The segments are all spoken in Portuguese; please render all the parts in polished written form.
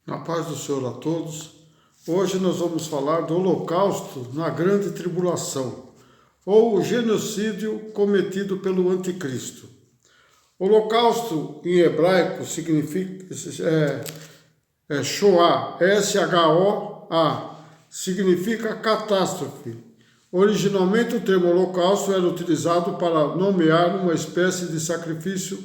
Na paz do Senhor a todos. Hoje nós vamos falar do Holocausto na Grande Tribulação, ou o genocídio cometido pelo Anticristo. Holocausto em hebraico significa Shoah, S-H-O-A, significa catástrofe. Originalmente o termo holocausto era utilizado para nomear uma espécie de sacrifício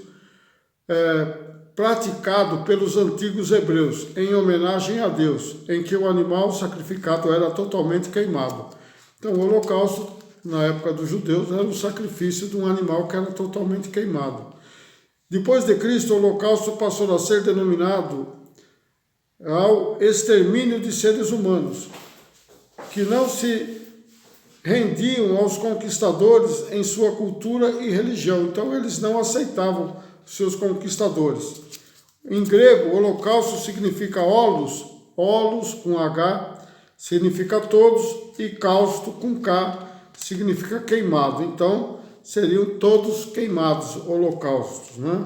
praticado pelos antigos hebreus, em homenagem a Deus, em que o animal sacrificado era totalmente queimado. Então, o holocausto, na época dos judeus, era o sacrifício de um animal que era totalmente queimado. Depois de Cristo, o holocausto passou a ser denominado ao extermínio de seres humanos, que não se rendiam aos conquistadores em sua cultura e religião. Então, eles não aceitavam seus conquistadores. Em grego, holocausto significa holos com H, significa todos, e causto com K, significa queimado. Então, seriam todos queimados, holocaustos, né?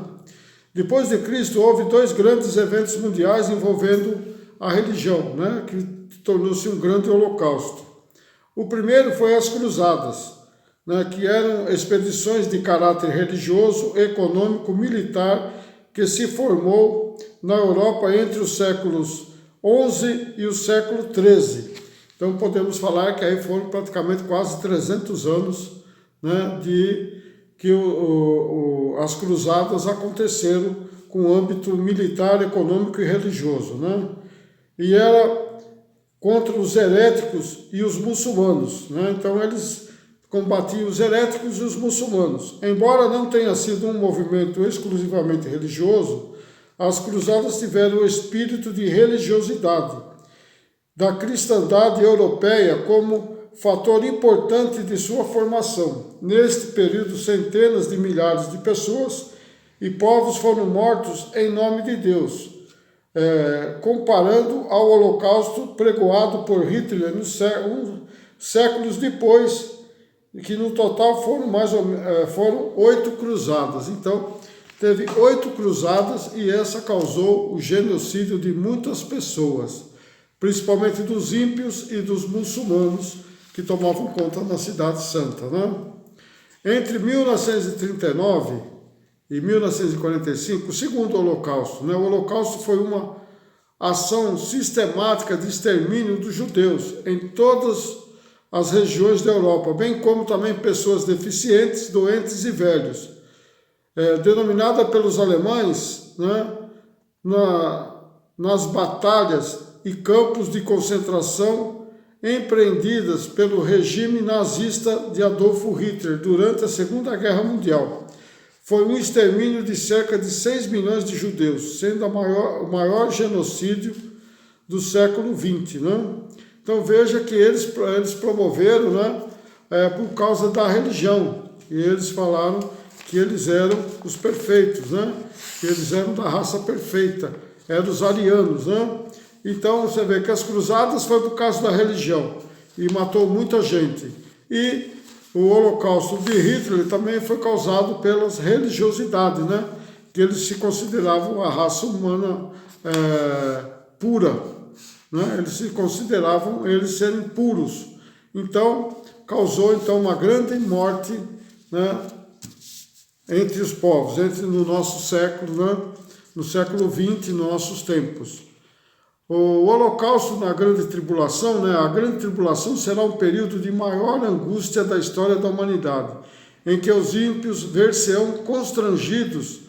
Depois de Cristo, houve dois grandes eventos mundiais envolvendo a religião, né? Que tornou-se um grande holocausto. O primeiro foi as Cruzadas, né? Que eram expedições de caráter religioso, econômico, militar, que se formou na Europa entre os séculos XI e o século XIII. Então podemos falar que aí foram praticamente quase 300 anos, né, de que as cruzadas aconteceram com âmbito militar, econômico e religioso, né? E era contra os heréticos e os muçulmanos, né? Então eles combatiam os heréticos e os muçulmanos. Embora não tenha sido um movimento exclusivamente religioso, as cruzadas tiveram o espírito de religiosidade da cristandade europeia como fator importante de sua formação. Neste período, centenas de milhares de pessoas e povos foram mortos em nome de Deus, comparando ao holocausto pregoado por Hitler séculos depois, que no total foram 8 cruzadas. Então, teve 8 cruzadas e essa causou o genocídio de muitas pessoas, principalmente dos ímpios e dos muçulmanos que tomavam conta da Cidade Santa, né? Entre 1939 e 1945, o segundo holocausto, né? O holocausto foi uma ação sistemática de extermínio dos judeus em todas as regiões da Europa, bem como também pessoas deficientes, doentes e velhos. Denominada pelos alemães, né, nas batalhas e campos de concentração empreendidas pelo regime nazista de Adolf Hitler durante a Segunda Guerra Mundial. Foi um extermínio de cerca de 6 milhões de judeus, sendo o maior genocídio do século XX, né? Então veja que eles promoveram, né, por causa da religião, e eles falaram que eles eram os perfeitos, né? Que eles eram da raça perfeita, eram os arianos, né? Então você vê que as cruzadas foi por causa da religião e matou muita gente. E o holocausto de Hitler também foi causado pelas religiosidades, né? Que eles se consideravam a raça humana pura. Né? Eles se consideravam eles serem puros. Então, causou uma grande morte, né, entre os povos, no nosso século, né, no século XX, nossos tempos. O holocausto na Grande Tribulação, né, a Grande Tribulação será um período de maior angústia da história da humanidade, em que os ímpios ver-se-ão constrangidos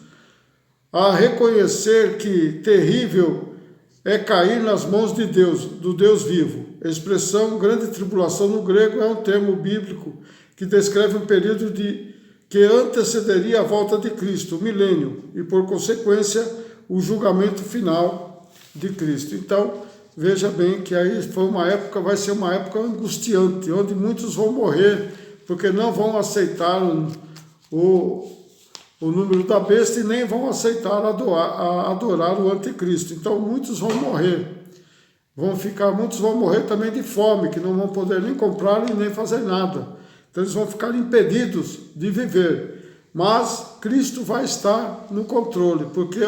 a reconhecer que terrível é cair nas mãos de Deus, do Deus vivo. A expressão grande tribulação no grego é um termo bíblico que descreve um período que antecederia a volta de Cristo, o milênio, e por consequência o julgamento final de Cristo. Então, veja bem que aí vai ser uma época angustiante, onde muitos vão morrer, porque não vão aceitar o número da besta e nem vão aceitar adorar o anticristo. Então muitos vão morrer. Muitos vão morrer também de fome, que não vão poder nem comprar e nem fazer nada. Então eles vão ficar impedidos de viver. Mas Cristo vai estar no controle, porque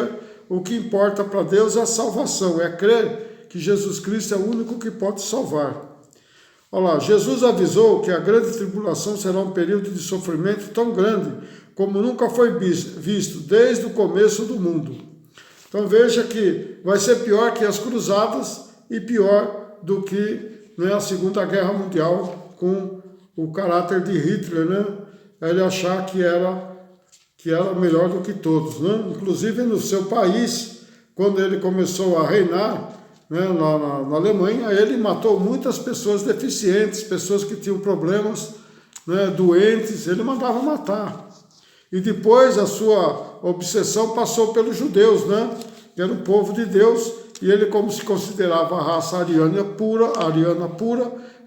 o que importa para Deus é a salvação, é crer que Jesus Cristo é o único que pode salvar. Olha lá, Jesus avisou que a grande tribulação será um período de sofrimento tão grande como nunca foi visto desde o começo do mundo. Então veja que vai ser pior que as cruzadas e pior do que, né, a Segunda Guerra Mundial, com o caráter de Hitler, né? Ele achar que era melhor do que todos, né? Inclusive no seu país, quando ele começou a reinar, né, na Alemanha, ele matou muitas pessoas deficientes, pessoas que tinham problemas, né, doentes, ele mandava matar. E depois a sua obsessão passou pelos judeus, né, que era o povo de Deus, e ele, como se considerava a raça ariana pura,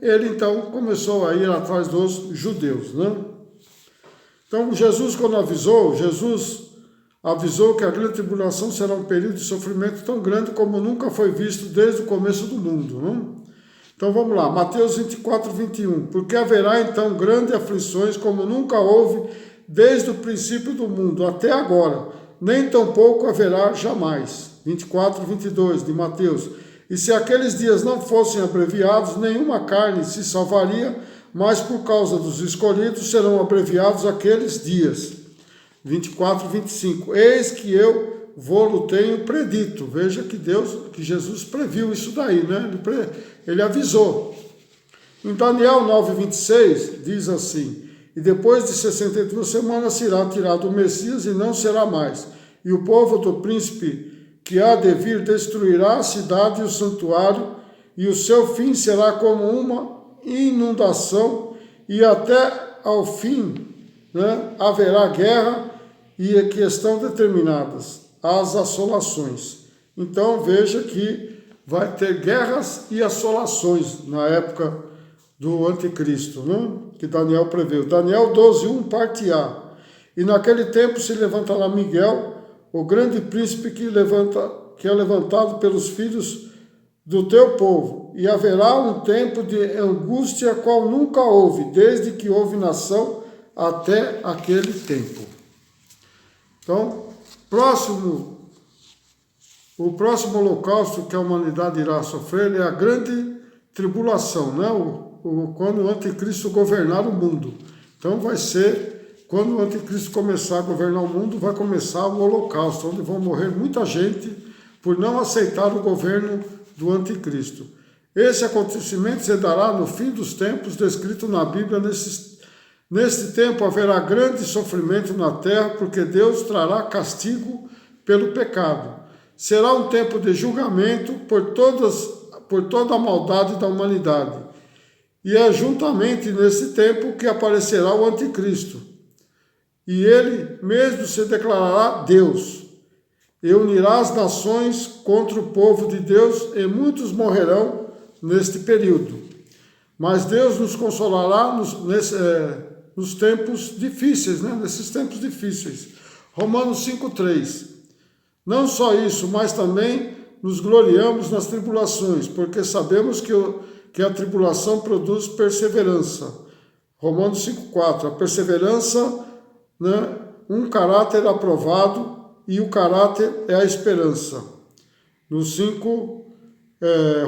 ele então começou a ir atrás dos judeus, né? Então Jesus, quando avisou, avisou que a grande tribulação será um período de sofrimento tão grande como nunca foi visto desde o começo do mundo. Não? Então vamos lá, Mateus 24, 21. Porque haverá então grandes aflições como nunca houve desde o princípio do mundo até agora, nem tampouco haverá jamais. 24, 22 de Mateus. E se aqueles dias não fossem abreviados, nenhuma carne se salvaria, mas por causa dos escolhidos serão abreviados aqueles dias. 24, 25. Eis que eu vou-lo tenho predito. Veja que Jesus previu isso daí, né? Ele avisou. Em Daniel 9, 26, diz assim: e depois de 62 semanas será tirado o Messias e não será mais. E o povo do príncipe que há de vir destruirá a cidade e o santuário, e o seu fim será como uma inundação, e até ao fim, né, haverá guerra, e aqui estão determinadas as assolações. Então veja que vai ter guerras e assolações na época do anticristo, né? Que Daniel preveu. Daniel 12:1, parte A. E naquele tempo se levantará Miguel, o grande príncipe que é levantado pelos filhos do teu povo, e haverá um tempo de angústia qual nunca houve, desde que houve nação até aquele tempo. Então, o próximo holocausto que a humanidade irá sofrer é a grande tribulação, né? Quando o anticristo governar o mundo. Então vai ser, quando o anticristo começar a governar o mundo, vai começar o holocausto, onde vão morrer muita gente por não aceitar o governo do anticristo. Esse acontecimento se dará no fim dos tempos, descrito na Bíblia. Neste tempo haverá grande sofrimento na terra, porque Deus trará castigo pelo pecado. Será um tempo de julgamento por toda a maldade da humanidade. E é juntamente nesse tempo que aparecerá o anticristo. E ele mesmo se declarará Deus. E unirá as nações contra o povo de Deus, e muitos morrerão neste período. Mas Deus nos consolará nos tempos difíceis, né? Nesses tempos difíceis. Romanos 5:3. Não só isso, mas também nos gloriamos nas tribulações, porque sabemos que a tribulação produz perseverança. Romanos 5:4. A perseverança, né, um caráter aprovado, e o caráter é a esperança.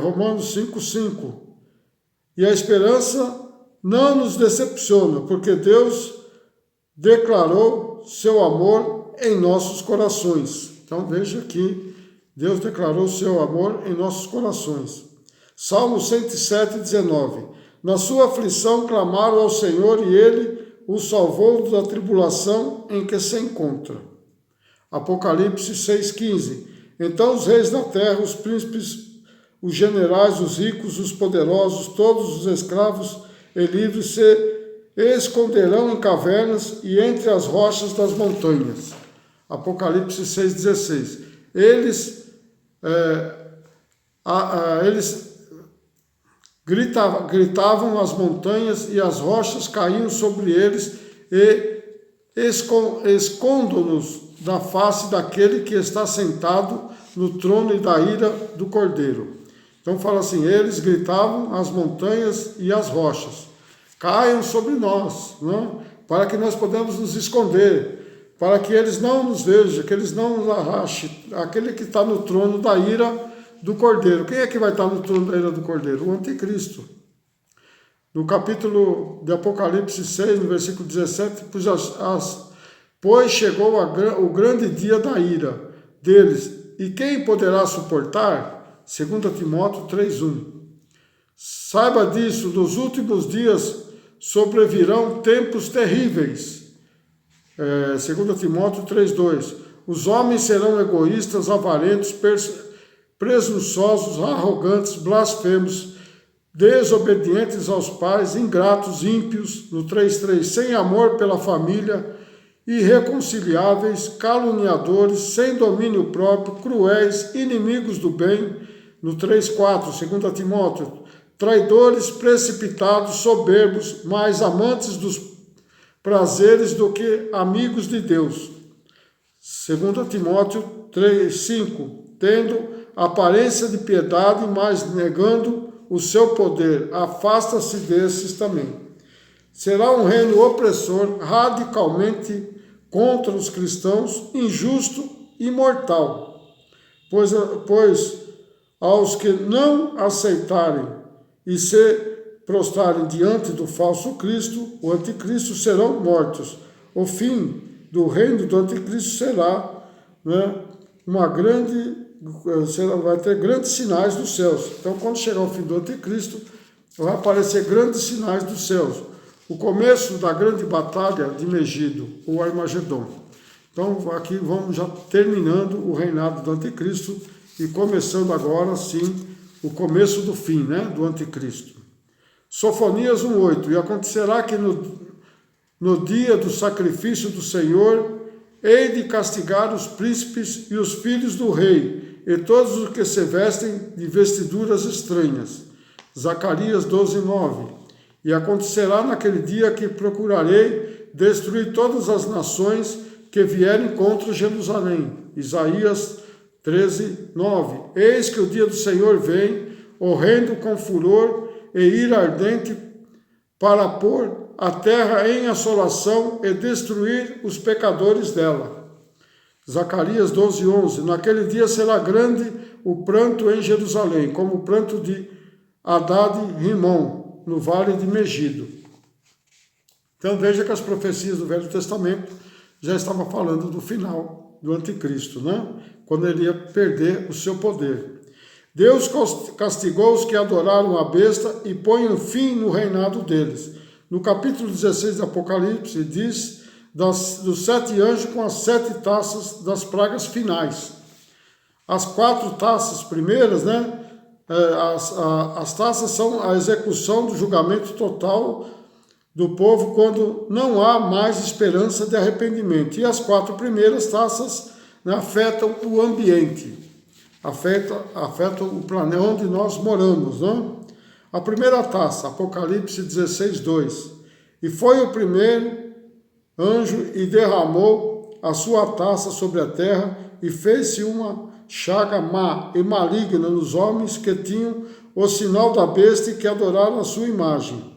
Romanos 5:5. E a esperança não nos decepciona, porque Deus declarou seu amor em nossos corações. Então veja que Deus declarou seu amor em nossos corações. Salmo 107:19. Na sua aflição clamaram ao Senhor, e ele os salvou da tribulação em que se encontra. Apocalipse 6:15. Então os reis da terra, os príncipes, os generais, os ricos, os poderosos, todos os escravos e livres se esconderão em cavernas e entre as rochas das montanhas. Apocalipse 6:16. Eles gritavam as montanhas, e as rochas caíam sobre eles, e escondo-nos da face daquele que está sentado no trono e da ira do Cordeiro. Então fala assim, eles gritavam as montanhas e as rochas. Caiam sobre nós, não? Para que nós podamos nos esconder, para que eles não nos vejam, que eles não nos arrastem, aquele que está no trono da ira do Cordeiro. Quem é que vai estar no trono da ira do Cordeiro? O Anticristo. No capítulo de Apocalipse 6, no versículo 17, pois chegou o grande dia da ira deles, e quem poderá suportar? 2 Timóteo 3,1. Saiba disso, nos últimos dias sobrevirão tempos terríveis. 2 Timóteo 3,2. Os homens serão egoístas, avarentos, presunçosos, arrogantes, blasfemos, desobedientes aos pais, ingratos, ímpios, no 3,3, sem amor pela família, irreconciliáveis, caluniadores, sem domínio próprio, cruéis, inimigos do bem, no 3,4, 2 Timóteo, traidores, precipitados, soberbos, mais amantes dos prazeres do que amigos de Deus. 2 Timóteo 3,5, tendo aparência de piedade, mas negando o seu poder, afasta-se desses também. Será um reino opressor, radicalmente contra os cristãos, injusto e mortal, pois aos que não aceitarem e se prostrarem diante do falso Cristo, o anticristo, serão mortos. O fim do reino do anticristo será, vai ter grandes sinais dos céus. Então, quando chegar o fim do anticristo, vai aparecer grandes sinais dos céus. O começo da grande batalha de Megido, o Armagedon. Então, aqui vamos já terminando o reinado do anticristo e começando agora, sim, o começo do fim, do anticristo. Sofonias 1,8. E acontecerá que no dia do sacrifício do Senhor, hei de castigar os príncipes e os filhos do rei, e todos os que se vestem de vestiduras estranhas. Zacarias 12,9. E acontecerá naquele dia que procurarei destruir todas as nações que vierem contra Jerusalém. Isaías 13,9. Eis que o dia do Senhor vem, horrendo com furor e ira ardente, para pôr a terra em assolação e destruir os pecadores dela. Zacarias 12,11. Naquele dia será grande o pranto em Jerusalém, como o pranto de Hadad-Rimon, no vale de Megido. Então veja que as profecias do Velho Testamento já estavam falando do final do anticristo, quando ele ia perder o seu poder. Deus castigou os que adoraram a besta e põe um fim no reinado deles. No capítulo 16 do Apocalipse diz dos 7 anjos com as 7 taças das pragas finais. As 4 taças primeiras, as taças são a execução do julgamento total do povo quando não há mais esperança de arrependimento. E as 4 primeiras taças afetam o ambiente, afetam o planeta onde nós moramos. A primeira taça, Apocalipse 16:2. E foi o primeiro anjo e derramou a sua taça sobre a terra e fez-se uma chaga má e maligna nos homens que tinham o sinal da besta e que adoraram a sua imagem.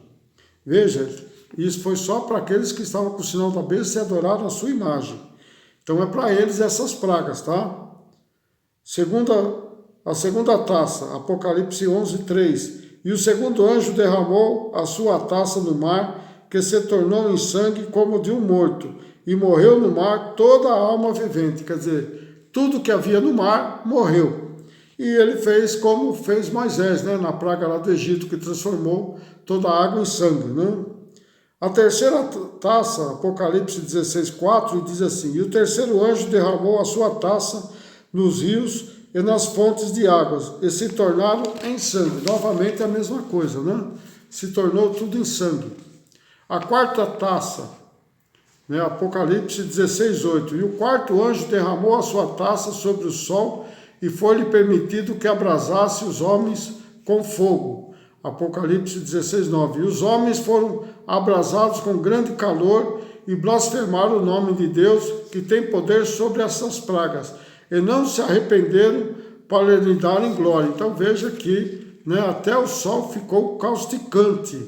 Veja, isso foi só para aqueles que estavam com o sinal da besta e adoraram a sua imagem. Então é para eles essas pragas, tá? A segunda taça, Apocalipse 11:3. E o segundo anjo derramou a sua taça no mar, que se tornou em sangue como de um morto, e morreu no mar toda a alma vivente. Quer dizer, tudo que havia no mar morreu. E ele fez como fez Moisés, na praga lá do Egito, que transformou toda a água em sangue. A terceira taça, Apocalipse 16:4, diz assim: E o terceiro anjo derramou a sua taça nos rios e nas fontes de águas, e se tornaram em sangue. Novamente a mesma coisa, Se tornou tudo em sangue. A quarta taça, Apocalipse 16:8. E o quarto anjo derramou a sua taça sobre o sol, e foi-lhe permitido que abrasasse os homens com fogo. Apocalipse 16:9. E os homens foram abrasados com grande calor e blasfemaram o nome de Deus, que tem poder sobre essas pragas, e não se arrependeram para lhe darem glória. Então veja que até o sol ficou causticante.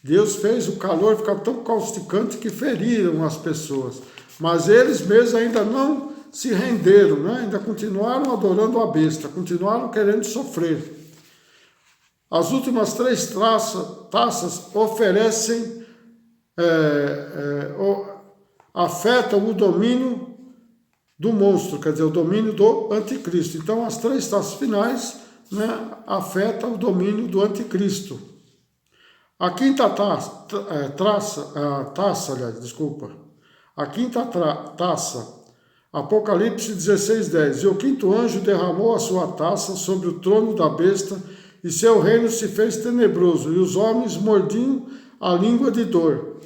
Deus fez o calor ficar tão causticante que feriram as pessoas. Mas eles mesmos ainda não se renderam, né? Ainda continuaram adorando a besta, continuaram querendo sofrer. As últimas 3 taças oferecem, afetam o domínio do monstro, quer dizer, o domínio do anticristo. Então, as 3 taças finais, né, afetam o domínio do anticristo. A quinta taça, Apocalipse 16:10. E o quinto anjo derramou a sua taça sobre o trono da besta, e seu reino se fez tenebroso, e os homens mordiam a língua de dor.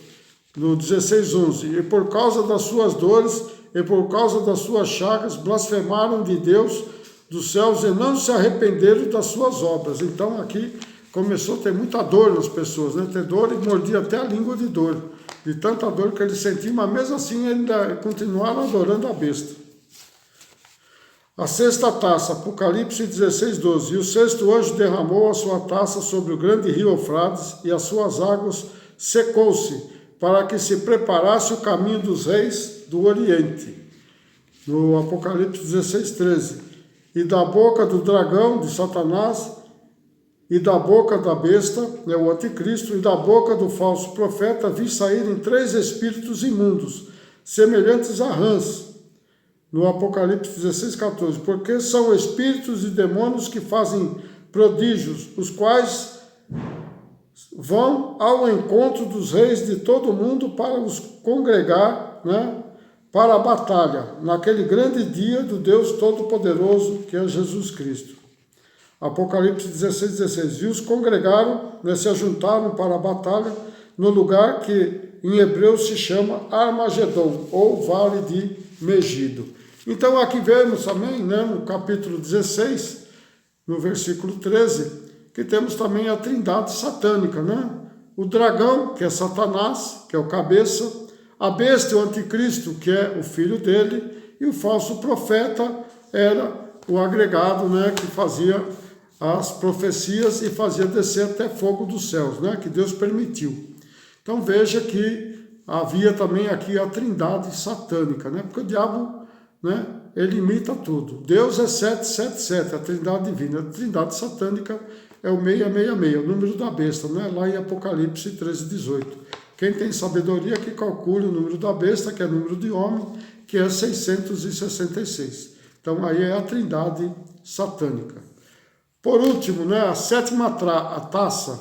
No 16:11. E por causa das suas dores e por causa das suas chagas, blasfemaram de Deus dos céus e não se arrependeram das suas obras. Então aqui começou a ter muita dor nas pessoas, né? Ter dor e mordia até a língua de dor. De tanta dor que eles sentiam, mas mesmo assim ainda continuaram adorando a besta. A sexta taça, Apocalipse 16:12. E o sexto anjo derramou a sua taça sobre o grande rio Eufrates, e as suas águas secou-se, para que se preparasse o caminho dos reis do Oriente. No Apocalipse 16:13. E da boca do dragão, de Satanás, e da boca da besta, né, o anticristo, e da boca do falso profeta, vi saírem 3 espíritos imundos, semelhantes a rãs. No Apocalipse 16:14, porque são espíritos e demônios que fazem prodígios, os quais vão ao encontro dos reis de todo o mundo para os congregar, né, para a batalha, naquele grande dia do Deus Todo-Poderoso, que é Jesus Cristo. Apocalipse 16:16. E os congregaram, né, se ajuntaram para a batalha no lugar que em hebreu se chama Armagedon, ou Vale de Megido. Então aqui vemos também, né, no capítulo 16, no versículo 13, que temos também a trindade satânica, né? O dragão, que é Satanás, que é o cabeça, a besta, o anticristo, que é o filho dele, e o falso profeta era o agregado, né, que fazia as profecias e fazia descer até fogo dos céus, né, que Deus permitiu. Então veja que havia também aqui a trindade satânica, né, porque o diabo, né, ele imita tudo. Deus é 777, a trindade divina. A trindade satânica é o 666, o número da besta, né, lá em Apocalipse 13:18. Quem tem sabedoria que calcule o número da besta, que é o número de homem, que é 666. Então aí é a trindade satânica. Por último, né, a sétima taça,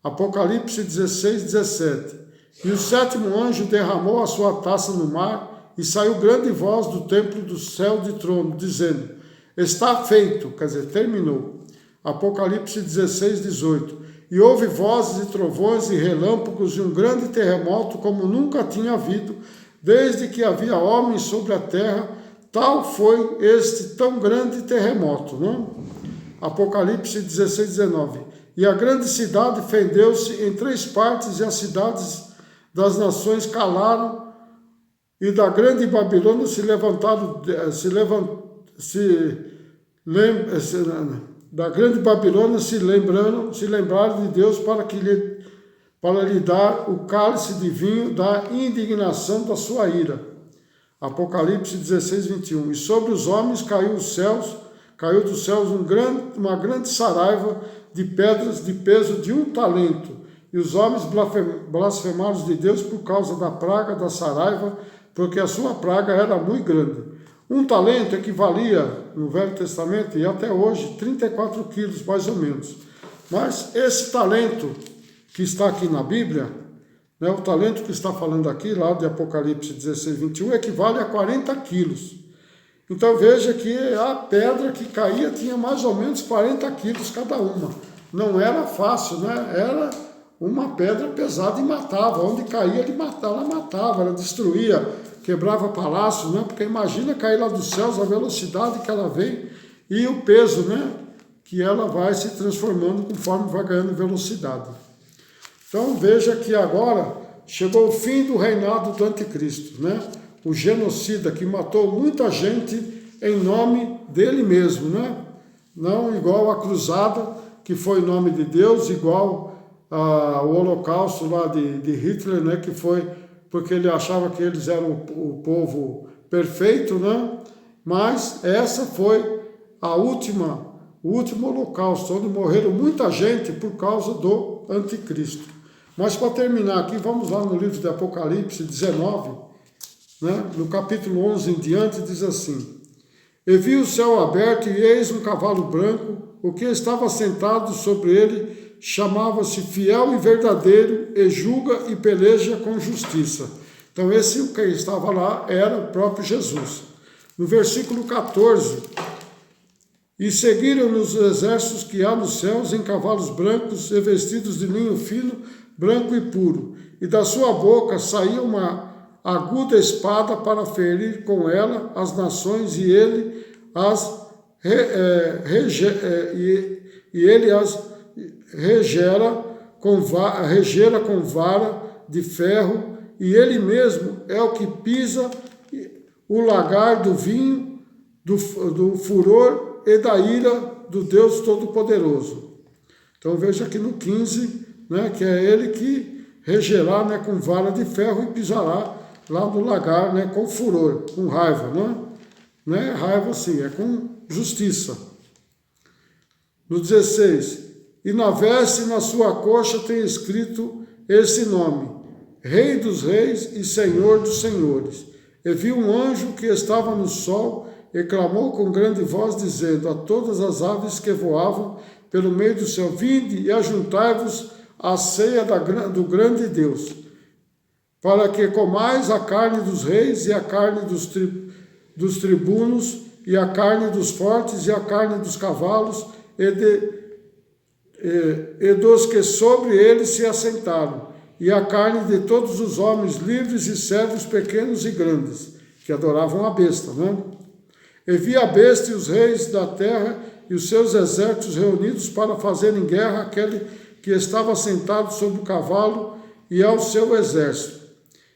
Apocalipse 16:17. E o sétimo anjo derramou a sua taça no mar, e saiu grande voz do templo do céu de trono, dizendo: está feito, quer dizer, terminou. Apocalipse 16:18. E houve vozes e trovões e relâmpagos e um grande terremoto, como nunca tinha havido, desde que havia homens sobre a terra. Tal foi este tão grande terremoto, né? Apocalipse 16:19. E a grande cidade fendeu-se em 3 partes, e as cidades das nações calaram, e da grande Babilônia da grande Babilônia se lembraram de Deus para lhe dar o cálice de vinho da indignação da sua ira. Apocalipse 16:21. E sobre os homens caiu dos céus uma grande saraiva de pedras de peso de 1 talento. E os homens blasfemaram de Deus por causa da praga da saraiva, porque a sua praga era muito grande. 1 talento equivalia, no Velho Testamento, e até hoje, 34 quilos, mais ou menos. Mas esse talento que está aqui na Bíblia, né, o talento que está falando aqui, lá de Apocalipse 16:21, equivale a 40 quilos. Então veja que a pedra que caía tinha mais ou menos 40 quilos cada uma. Não era fácil, né? Era uma pedra pesada e matava. Onde caía, ela matava, ela destruía, quebrava palácios, né? Porque imagina cair lá dos céus, a velocidade que ela vem e o peso, né, que ela vai se transformando conforme vai ganhando velocidade. Então veja que agora chegou o fim do reinado do anticristo, né? O genocida que matou muita gente em nome dele mesmo, né? Não igual a cruzada, que foi em nome de Deus, igual o holocausto lá de Hitler, né, que foi porque ele achava que eles eram o povo perfeito, né? Mas essa foi o último holocausto, onde morreram muita gente por causa do anticristo. Mas para terminar aqui, vamos lá no livro de Apocalipse 19, né? No capítulo 11 em diante, diz assim: E vi o céu aberto, e eis um cavalo branco, o que estava sentado sobre ele chamava-se Fiel e Verdadeiro, e julga e peleja com justiça. Então esse que estava lá era o próprio Jesus. No versículo 14, e seguiram-nos os exércitos que há nos céus em cavalos brancos e vestidos de linho fino, branco e puro. E da sua boca saía uma aguda espada para ferir com ela as nações, e ele as regera com vara de ferro, e ele mesmo é o que pisa o lagar do vinho, do furor e da ira do Deus Todo-Poderoso. Então veja aqui no 15, né, que é ele que regerá, né, com vara de ferro, e pisará lá no lagar, né, com furor, com raiva, né? Não é raiva assim, é com justiça. No 16, e na veste, na sua coxa, tem escrito esse nome: Rei dos Reis e Senhor dos Senhores. E vi um anjo que estava no sol e clamou com grande voz, dizendo a todas as aves que voavam pelo meio do céu: Vinde e ajuntai-vos à ceia do grande Deus, para que comais a carne dos reis, e a carne dos tribunos, e a carne dos fortes, e a carne dos cavalos, e dos que sobre eles se assentaram, e a carne de todos os homens livres e servos, pequenos e grandes, que adoravam a besta, né? E vi a besta e os reis da terra e os seus exércitos reunidos para fazerem guerra àquele que estava sentado sobre o cavalo e ao seu exército.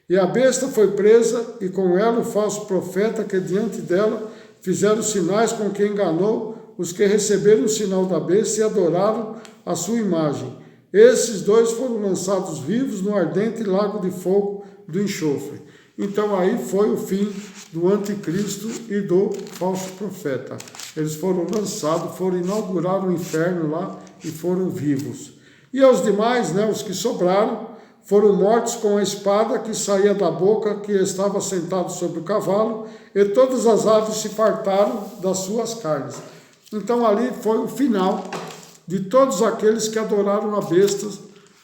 E a besta foi presa, e com ela o falso profeta, que diante dela fizeram sinais com que enganou os que receberam o sinal da besta e adoraram a sua imagem. Esses dois foram lançados vivos no ardente lago de fogo do enxofre. Então aí foi o fim do anticristo e do falso profeta. Eles foram lançados, foram inaugurar o inferno lá e foram vivos. E aos demais, né, os que sobraram, foram mortos com a espada que saía da boca que estava sentado sobre o cavalo, e todas as aves se fartaram das suas carnes. Então ali foi o final de todos aqueles que adoraram a besta,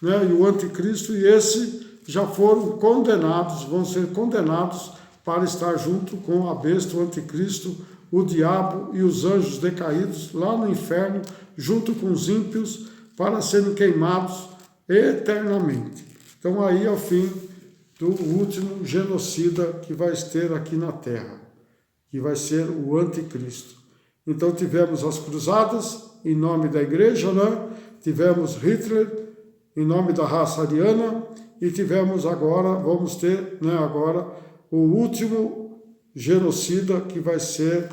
né, e o anticristo, e esses já foram condenados, vão ser condenados para estar junto com a besta, o anticristo, o diabo e os anjos decaídos lá no inferno, junto com os ímpios, para serem queimados eternamente. Então aí é o fim do último genocida que vai ter aqui na Terra, que vai ser o anticristo. Então tivemos as cruzadas em nome da igreja, né? Tivemos Hitler em nome da raça ariana, e tivemos agora, vamos ter, né, agora o último genocida, que vai ser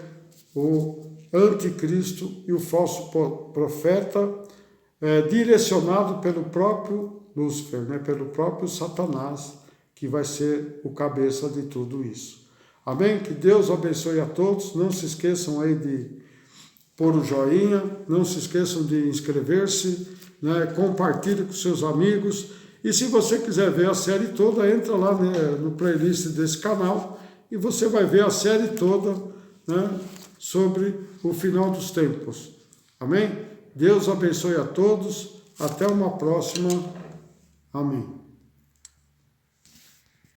o anticristo e o falso profeta, direcionado pelo próprio Lúcifer, né, pelo próprio Satanás, que vai ser o cabeça de tudo isso. Amém? Que Deus abençoe a todos. Não se esqueçam aí de pôr o joinha, não se esqueçam de inscrever-se, né, compartilhe com seus amigos. E se você quiser ver a série toda, entra lá, né, no playlist desse canal, e você vai ver a série toda, né, sobre o final dos tempos. Amém? Deus abençoe a todos. Até uma próxima. Amém.